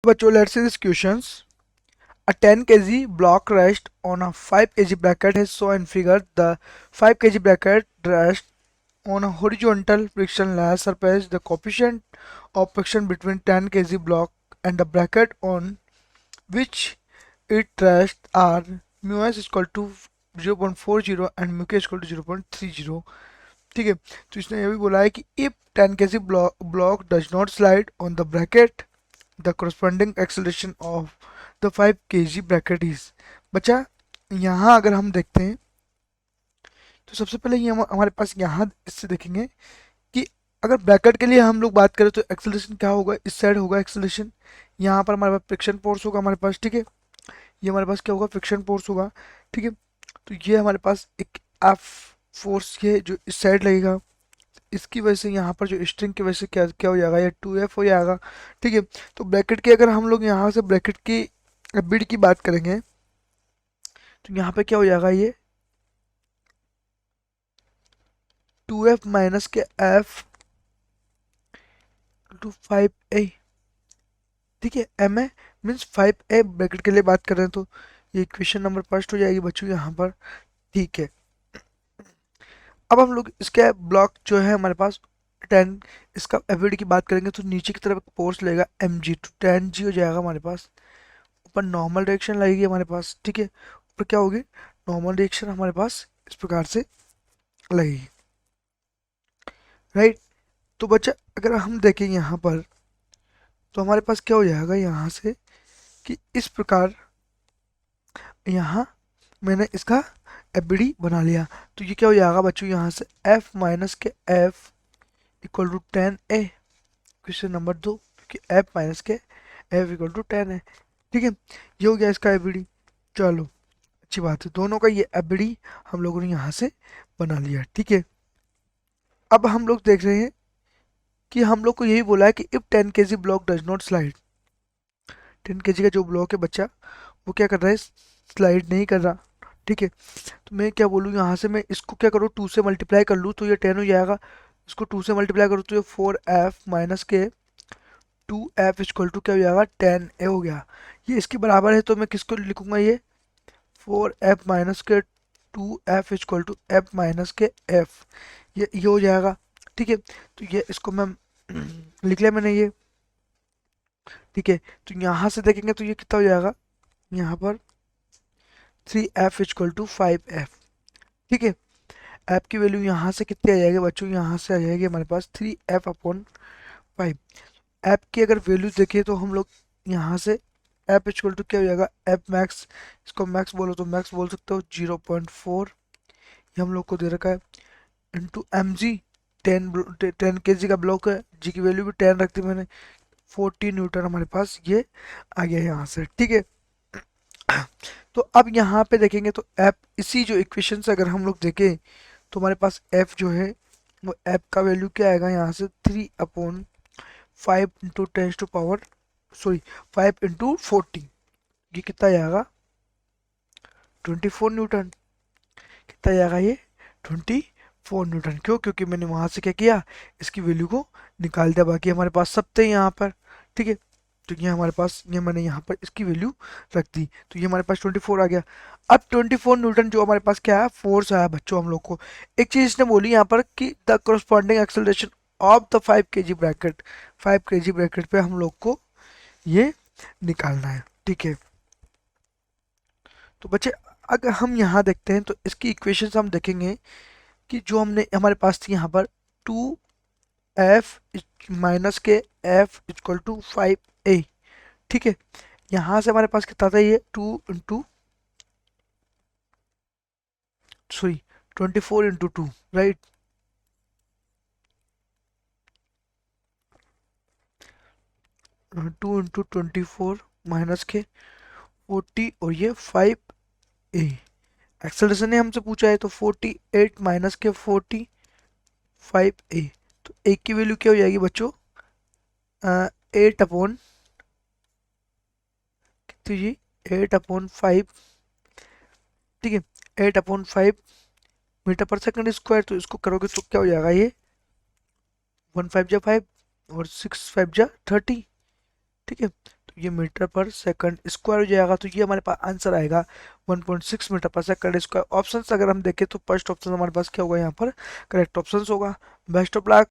बच्चों let's see these questions. A 10 kg block rests on a 5 kg bracket is shown in figure. The 5 kg bracket rests on a horizontal frictionless surface. The coefficient of friction between 10 kg block and the bracket on which it rests are mu s is equal to 0.40 and mu k is equal to 0.30. ठीक है, तो इसने ये भी बोला है कि if 10 kg block does not slide on the bracket, the corresponding acceleration of the 5 kg bracket is. बच्चा यहाँ अगर हम देखते हैं तो सबसे पहले ये हमारे पास यहाँ इससे देखेंगे कि अगर ब्रैकेट के लिए हम लोग बात करें तो एक्सेलरेशन क्या होगा, इस साइड होगा एक्सेलरेशन, यहाँ पर हमारे पास फ्रिक्शन फोर्स होगा हमारे पास, ठीक है, ये हमारे पास क्या होगा, फ्रिक्शन फोर्स होगा, ठीक है, तो ये हमारे पास एक एफ फोर्स ये जो इस साइड लगेगा, इसकी वजह से यहाँ पर जो स्ट्रिंग की वजह से क्या क्या हो जाएगा, ये 2F हो जाएगा, ठीक है। तो ब्रैकेट की अगर हम लोग यहाँ से ब्रैकेट की बिड की बात करेंगे तो यहाँ पे क्या हो जाएगा, ये 2F माइनस के F टू 5A, ठीक है, M A means 5A bracket के लिए बात कर रहे हैं, तो ये इक्वेशन नंबर फर्स्ट हो जाएगी बच्चों यहाँ पर, ठीक है। अब हम लोग इसके ब्लॉक जो है हमारे पास 10, इसका एवरेज की बात करेंगे तो नीचे की तरफ फोर्स लगेगा mg, टू 10g हो जाएगा हमारे पास, ऊपर नॉर्मल डायरेक्शन लगेगी हमारे पास, ठीक है, ऊपर क्या होगी, नॉर्मल डायरेक्शन हमारे पास इस प्रकार से लगेगी, राइट। तो बच्चा अगर हम देखें यहाँ पर तो हमारे पास क्या हो जाएगा यहाँ से कि इस प्रकार यहाँ मैंने इसका एफबीडी बना लिया, तो ये क्या हो जाएगा बच्चों, यहाँ से f माइनस के f equal to 10a, question number 2, क्योंकि f माइनस के f इक्वल टू 10 है, ठीक है, ये हो गया इसका एफबीडी। चलो अच्छी बात है, दोनों का ये एफबीडी हम लोगों ने यहाँ से बना लिया, ठीक है। अब हम लोग देख रहे हैं कि हम लोग को यही बोला है कि if 10 kg block does not slide, 10 kg का जो ब्लॉक है बच्चा वो क्या कर रहा है, स्लाइड नहीं कर रहा, ठीक है, तो मैं क्या बोलूँ, यहाँ से मैं इसको क्या करूँ, 2 से मल्टीप्लाई कर लूँ तो ये 10 हो जाएगा, इसको 2 से मल्टीप्लाई करूँ तो ये 4f माइनस के 2f इक्वल टू क्या हो जाएगा, 10a हो गया, ये इसके बराबर है, तो मैं किसको लिखूंगा, ये 4f माइनस के 2f equal to f minus के f, ये हो जाएगा, ठीक है, तो ये इसको मैं लिख लिया मैंने ये, ठीक है, तो यहाँ से देखेंगे तो ये कितना हो जाएगा, यहाँ पर 3f इक्वल टू 5f, ठीक है, f की वैल्यू यहाँ से कितनी आ जाएगी बच्चों, यहाँ से आ जाएगी हमारे पास 3f अपॉन 5। f की अगर वैल्यू देखें तो हम लोग यहाँ से f इक्वल टू क्या हो जाएगा, f मैक्स, इसको मैक्स बोलो तो मैक्स बोल सकते हो 0.4, ये हम लोग को दे रखा है, इंटू एम जी, 10 kg का ब्लॉक है, जी की वैल्यू भी 10 रखती मैंने, 40 न्यूटन हमारे पास ये आ गया यहाँ से, ठीक है। तो अब यहाँ पे देखेंगे तो एफ, इसी जो इक्वेशन से अगर हम लोग देखें तो हमारे पास एफ जो है वो एफ का वैल्यू क्या आएगा, यहाँ से 3/5 इंटू 10 सॉरी 5 इंटू 40, ये कितना आएगा 24 न्यूटन, कितना आएगा ये 24 न्यूटन, क्यों, क्योंकि मैंने वहां से क्या किया, इसकी वैल्यू को निकाल दिया, बाकी हमारे पास सब थे यहाँ पर, ठीक है, तो ये हमारे पास, ये मैंने यहाँ पर इसकी वैल्यू रख दी, तो ये हमारे पास 24 आ गया। अब 24 न्यूटन जो हमारे पास क्या है, फोर्स आया बच्चों हम लोग को, एक चीज इसने बोली यहाँ पर कि the corresponding acceleration of the 5 kg bracket, 5 kg bracket पे हम लोग को ये निकालना है, ठीक है। तो बच्चे अगर हम यहाँ देखते हैं तो इसकी इक्वेशन हम देखेंगे कि जो हमने हमारे पास थी यहाँ पर 2f माइनस के f इक्वल टू 5a, ठीक है, यहाँ से हमारे पास कितना था, ये 2 into sorry 24 into 2, right, 2 into 24 minus के 40 और ये 5a, एक्सेलरेशन ने हमसे पूछा है तो 48 माइनस के 40 5a, तो a की वैल्यू क्या हो जाएगी बच्चों, 8 अपॉन कितनी जी, 8/5, ठीक है, 8/5 मीटर पर सेकंड स्क्वायर, तो इसको करोगे तो क्या हो जाएगा, ये 1 5 जा 5 और 6 5 जा 30, ठीक है, तो ये मीटर पर सेकंड स्क्वायर हो जाएगा, तो ये हमारे पास आंसर आएगा 1.6 मीटर पर सेकंड स्क्वायर। ऑप्शन अगर हम देखें तो फर्स्ट ऑप्शन हमारे पास क्या होगा यहाँ पर करेक्ट ऑप्शन होगा। Best of luck.